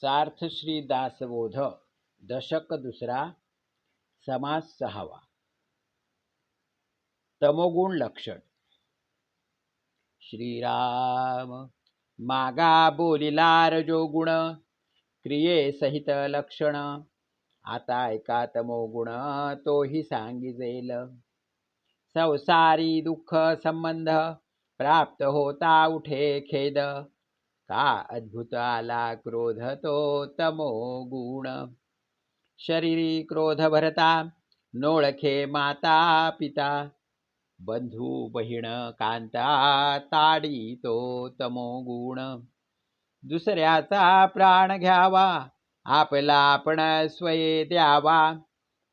सार्थ श्री दासबोध दशक दुसरा समास सहावा. तमोगुण लक्षण. श्रीराम मागा बोलिला रजोगुण क्रिये सहित लक्षण. आता ऐका तमोगुण तोही सांगिजेल. संसारी दुःख संबंध प्राप्त होता उठे खेद. का अद्भुत आला क्रोध तो तमोगुण. शरीरी क्रोध भरता नोळखे माता पिता. बंधू बहीण कांता ताडी तो तमोगुण. दुसऱ्याचा प्राण घ्यावा आपला आपण स्वये द्यावा.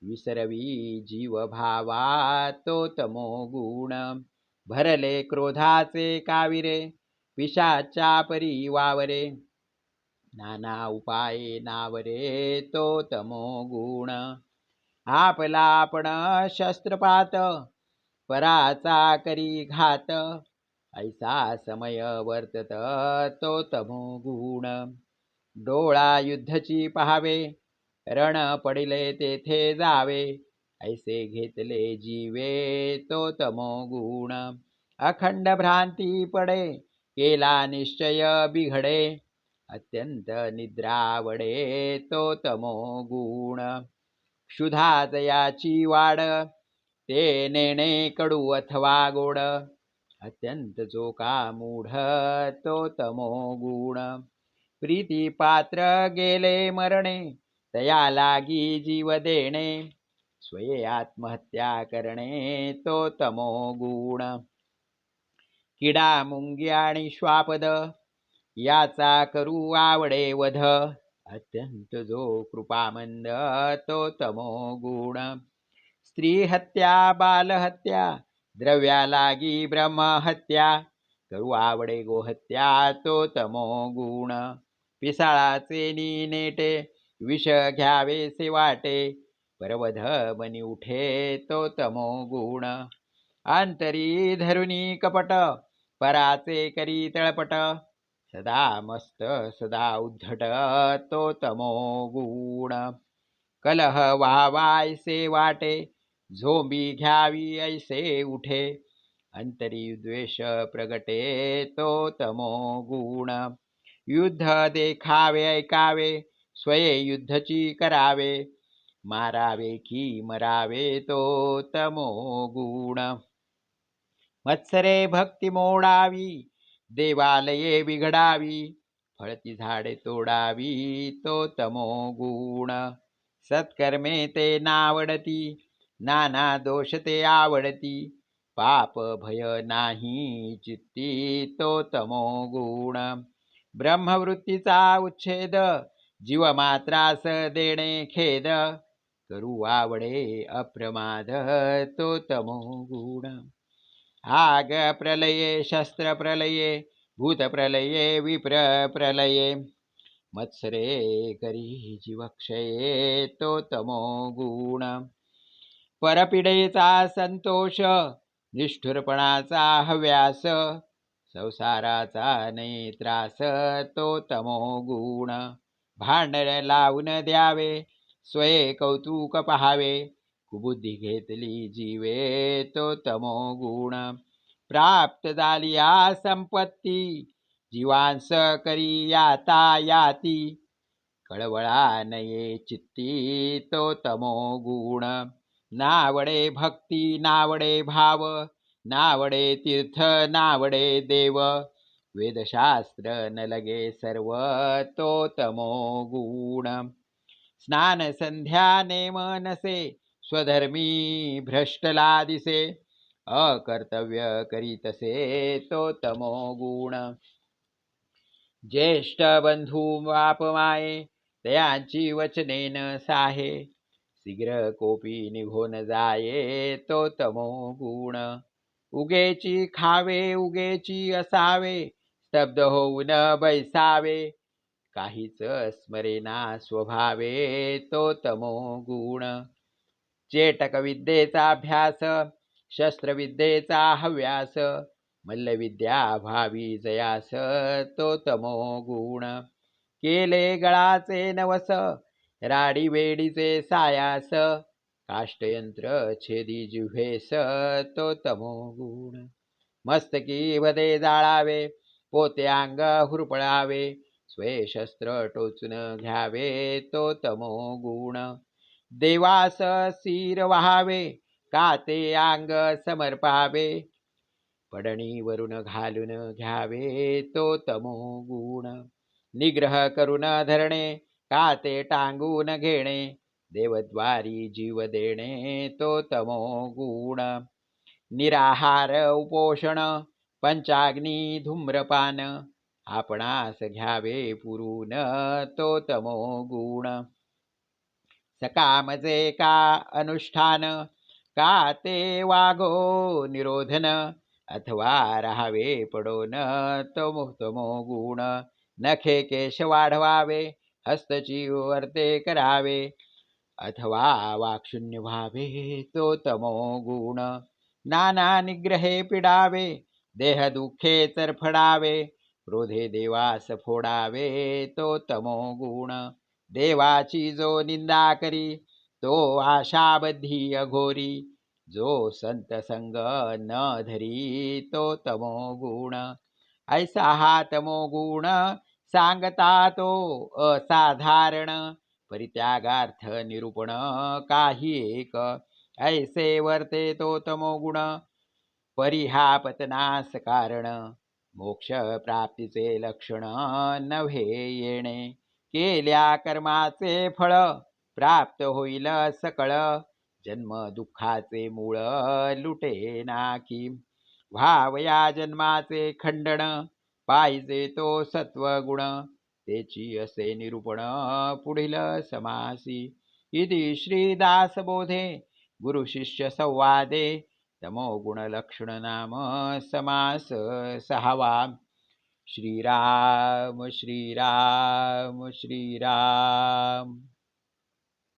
विसरवी जीव भावा तो तमोगुण. भरले क्रोधाचे काविरे विषाच्या परी वावरे. नाना उपाये नावरे तो तमोगुण. आपला आपण शस्त्रपात पराचा करी घात. ऐसा समय वर्तत तो तमोगुण. डोळा युद्धची पहावे रण पडिले तेथे जावे. ऐसे घेतले जीवे तो तमोगुण. अखंड भ्रांती पडे केला निश्चय बिघडे. अत्यंत निद्रावडे तो तमोगुण. क्षुधा जयाची वाढ ते नेणे कडू अथवा गोड. अत्यंत जो का मूढ तो तमोगुण. प्रीती पात्र गेले मरणे तया लागी जीव देणे. स्वये आत्महत्या करणे तो तमोगुण. किडा मुंगी आणि श्वापद याचा करू आवडे वध. अत्यंत जो कृपामंद तो तमोगुण. स्त्री हत्या बालहत्या द्रव्यालागी ब्रह्महत्या. करू आवडे गोहत्या तो तमोगुण. पिसाळाचे नेटे विष घ्यावेसे वाटे. परवध बनी उठे तो तमोगुण. अंतरी धरुनी कपट पराचे करी तळपट. सदा मस्त सदा उद्धट तो तमोगुण. कलह व्हावायसे वाटे झोंबी घ्यावी ऐसे उठे. अंतरी द्वेष प्रगटे तो तमोगुण. युद्ध देखावे ऐकावे स्वये युद्धची करावे. मारावे की मरावे तो तमोगुण. मत्सरे भक्ती मोडावी देवालये बिघडावी. फळती झाडे तोडावी तो तमोगुण. सत्कर्मे ते नावडती नाना दोष ते आवडती. पाप भय नाही चित्ती तो तमोगुण. ब्रह्मवृत्तीचा उच्छेद जीवमात्रास देणे खेद. करू आवडे अप्रमाद तो तमोगुण. आग प्रलये शस्त्र प्रलये भूत प्रलये विप्र प्रलये. मत्सरे करी जीवक्षये तो तमोगुण. परपिडेचा संतोष निष्ठुरपणाचा हव्यास. संसाराचा नाही त्रास तो तमोगुण. भांडण लावून द्यावे स्वये कौतुक पहावे. कुबुद्धी घेतली जीवे तो तमोगुण. प्राप्त झाली या संपत्ती जीवांस करी याता याती. कळवळा नये चित्ती तो तमोगुण. नावडे भक्ती नावडे भाव नावडे तीर्थ नावडे देव. वेदशास्त्र न लगे सर्व तो तमोगुण. स्नान संध्या नेम नसे स्वधर्मी भ्रष्टला दिसे. अकर्तव्य करीतसे तो तमोगुण. ज्येष्ठ बंधू बापमाये तयांची वचने न साहे. शीघ्र कोपी निघून जाये तो तमोगुण. उगेची खावे उगेची असावे स्तब्ध होऊन बैसावे. काहीच स्मरेना स्वभावे तो तमोगुण. चेटक विद्येचा अभ्यास शस्त्रविद्येचा हव्यास. मल्लविद्या भावी जयास तो तमोगुण. केले गळाचे नवस, राडी वेडीचे सायास, काष्टयंत्र छेदी जिव्हेस तो तमोगुण. मस्तकी भदे जाळावे, पोते अंग हुरपळावे, स्वे शस्त्र टोचून घ्यावे तो तमोगुण. देवास शिर वहावे, काते अंग समर्पावे, पडणीवरून घालून घ्यावे तो तमोगुण. निग्रह करून धरणे, काते टांगून घेणे, देवद्वारी जीव देणे तो तमोगुण. निराहार उपोषण, पंचाग्नी धूम्रपान, आपणास घ्यावे पुरून तो तमोगुण. सकामचे का अनुष्ठान, का ते वागो निरोधन, अथवा राहावे पडोन तमोगुण. नखे केश वाढवावे, हस्तची वर्ते करावे, अथवा वाक्शून्य व्हावे तो तमोगुण. नाना निग्रहे पिडावे, देह दुःखे चरफडावे, क्रोधे देवास फोडावे तो तमोगुण. देवाची जो निंदा करी, तो आशाबद्धी अघोरी, जो संत संग न धरी तो तमोगुण. ऐसा हा तमोगुण, सांगता तो असाधारण, परित्यागार्थ निरूपण काही एक. ऐसे वर्ते तो तमोगुण, परिहापतनास कारण, मोक्ष प्राप्तीचे लक्षण नव्हे येणे. केल्या कर्माचे फळ, प्राप्त होईल सकळ, जन्म दुःखाचे मूळ लुटे नाकी. व्हावया जन्माचे खंडन, पाहिजे तो सत्वगुण, तेची असे निरूपण पुढील समासी. इति श्रीदासबोधे गुरुशिष्य संवादे तमोगुण लक्षण नाम समास 6वा. श्रीराम श्रीराम श्रीराम.